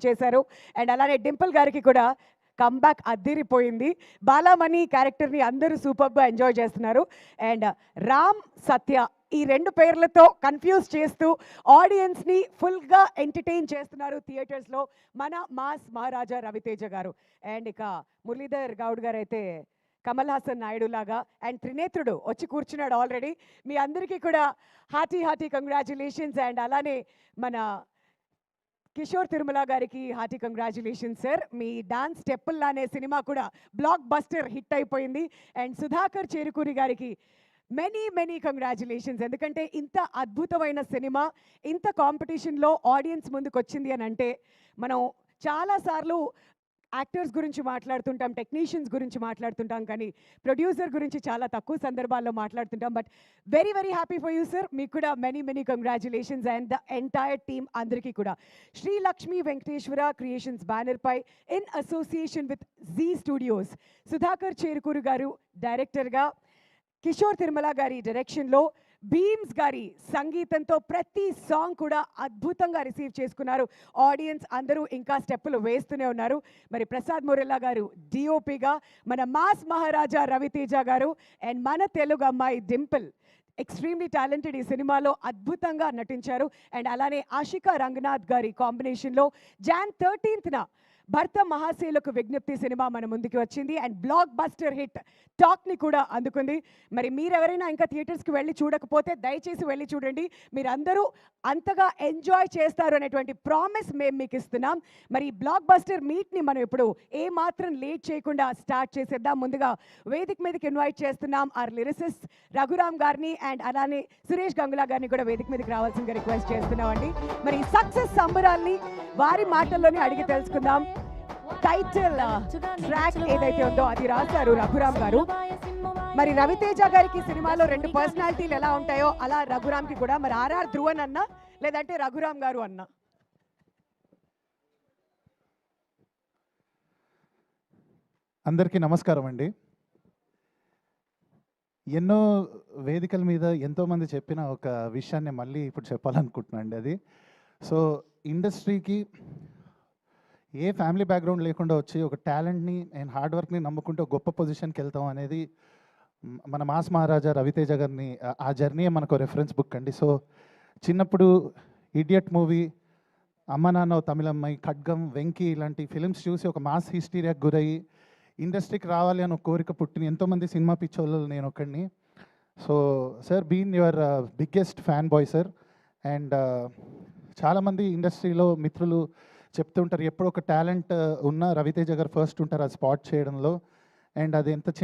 చేశారు. అండ్ అలానే డింపుల్ గారికి కూడా కమ్‌బ్యాక్ అద్దిరిపోయింది. బాలామణి క్యారెక్టర్‌ని అందరూ సూపర్‌గా ఎంజాయ్ చేస్తున్నారు. అండ్ రామ్, సత్య ఈ 2 పేర్లతో కన్‌ఫ్యూజ్ చేస్తూ ఆడియన్స్‌ని ఫుల్‌గా ఎంటర్‌టైన్ చేస్తున్నారు థియేటర్స్‌లో మన మాస్ మహారాజా రవితేజ గారు. అండ్ ఇక మురళీధర్ గౌడ్ గారైతే కమల్ హాసన్ నాయుడు లాగా అండ్ త్రినేత్రుడు వచ్చి కూర్చున్నాడు ఆల్రెడీ. మీ అందరికీ కూడా హార్టీ కంగ్రాచ్యులేషన్స్. అండ్ అలానే మన కిషోర్ తిరుమల గారికి హార్టీ కంగ్రాచ్యులేషన్స్ సార్. మీ డాన్స్ స్టెప్పుల్లా అనే సినిమా కూడా బ్లాక్ బస్టర్ హిట్ అయిపోయింది. అండ్ సుధాకర్ చేరుకూరి గారికి మెనీ కంగ్రాచ్యులేషన్స్. ఎందుకంటే ఇంత అద్భుతమైన సినిమా ఇంత కాంపిటీషన్లో ఆడియన్స్ ముందుకు వచ్చింది అని అంటే మనం చాలాసార్లు యాక్టర్స్ గురించి మాట్లాడుతుంటాం, టెక్నీషియన్స్ గురించి మాట్లాడుతుంటాం, కానీ ప్రొడ్యూసర్ గురించి చాలా తక్కువ సందర్భాల్లో మాట్లాడుతుంటాం. But very happy for you sir. మీకు కూడా many congratulations and the entire team అందరికీ కూడా. శ్రీ లక్ష్మీ వెంకటేశ్వర క్రియేషన్స్ బ్యానర్ పై in association with Zee studios Sudhakar Cherukuri గారు డైరెక్టర్గా, కిషోర్ తిరుమల గారి డైరెక్షన్లో, బీమ్స్ గారి సంగీతంతో ప్రతి సాంగ్ కూడా అద్భుతంగా రిసీవ్ చేసుకున్నారు ఆడియన్స్ అందరూ. ఇంకా స్టెప్పులు వేస్తూనే ఉన్నారు. మరి ప్రసాద్ మురెల్లా గారు డిఓపిగా, మన మాస్ మహారాజా రవితేజ గారు అండ్ మన తెలుగు అమ్మాయి డింపుల్ ఎక్స్ట్రీమ్లీ టాలెంటెడ్ ఈ సినిమాలో అద్భుతంగా నటించారు. అండ్ అలానే ఆషికా రంగనాథ్ గారి కాంబినేషన్లో జాన్ 13న భర్త మహాశైలకు విజ్ఞప్తి సినిమా మన ముందుకు వచ్చింది అండ్ బ్లాక్ బస్టర్ హిట్ టాక్ని కూడా అందుకుంది. మరి మీరెవరైనా ఇంకా థియేటర్స్కి వెళ్ళి చూడకపోతే దయచేసి వెళ్ళి చూడండి. మీరందరూ అంతగా ఎంజాయ్ చేస్తారు అనేటువంటి ప్రామిస్ మేము మీకు ఇస్తున్నాం. మరి బ్లాక్ బస్టర్ మీట్ని మనం ఇప్పుడు ఏమాత్రం లేట్ చేయకుండా స్టార్ట్ చేసేద్దాం. ముందుగా వేదిక మీదకి ఇన్వైట్ చేస్తున్నాం ఆర్ లిరిసిస్ట్ రఘురామ్ గారిని అండ్ అలానే సురేష్ గంగులా గారిని కూడా వేదిక మీదకి రావాల్సిందిగా రిక్వెస్ట్ చేస్తున్నామండి. మరి సక్సెస్ సంబరాల్ని వారి మాటల్లోనే అడిగి తెలుసుకుందాం. టైటిల్ ట్రాక్ ఏదైతే ఉందో అది రాశారు రఘురామ్ గారు. మరి రవితేజ గారికి సినిమాలో 2 పర్సనాలిటీలు ఎలా ఉంటాయో అలా రఘురామ్కి కూడా. మరి ఆర్ఆర్ ధ్రువన్ అన్న లేదంటే రఘురామ్ గారు అన్న? అందరికీ నమస్కారం అండి. ఎన్నో వేదికల మీద ఎంతోమంది చెప్పిన ఒక విషయాన్ని మళ్ళీ ఇప్పుడు చెప్పాలనుకుంటున్నాను అండి. అది సో ఇండస్ట్రీకి ఏ ఫ్యామిలీ బ్యాక్గ్రౌండ్ లేకుండా వచ్చి ఒక టాలెంట్ని అండ్ హార్డ్ వర్క్ని నమ్ముకుంటే గొప్ప పొజిషన్కి వెళ్తాం అనేది మన మాస్ మహారాజా రవితేజ గారిని ఆ జర్నీ మనకు రెఫరెన్స్ బుక్ అండి. సో చిన్నప్పుడు ఇడియట్ మూవీ, అమ్మ నాన్న తమిళమ్మాయి, ఖడ్గం, వెంకీ ఇలాంటి ఫిలిమ్స్ చూసి ఒక మాస్ హిస్టీరియాకి గురయ్యి ఇండస్ట్రీకి రావాలి అని ఒక కోరిక పుట్టిన ఎంతోమంది సినిమా పిచ్చోళ్ళు నేను ఒకడిని. So sir been your biggest fan boy sir. And చాలామంది ఇండస్ట్రీలో మిత్రులు చెప్తుంటారు ఎప్పుడు ఒక టాలెంట్ ఉన్న రవితేజ గారు ఫస్ట్ ఉంటారు అది స్పాట్ చేయడంలో. అండ్ అది ఎంత చిన్న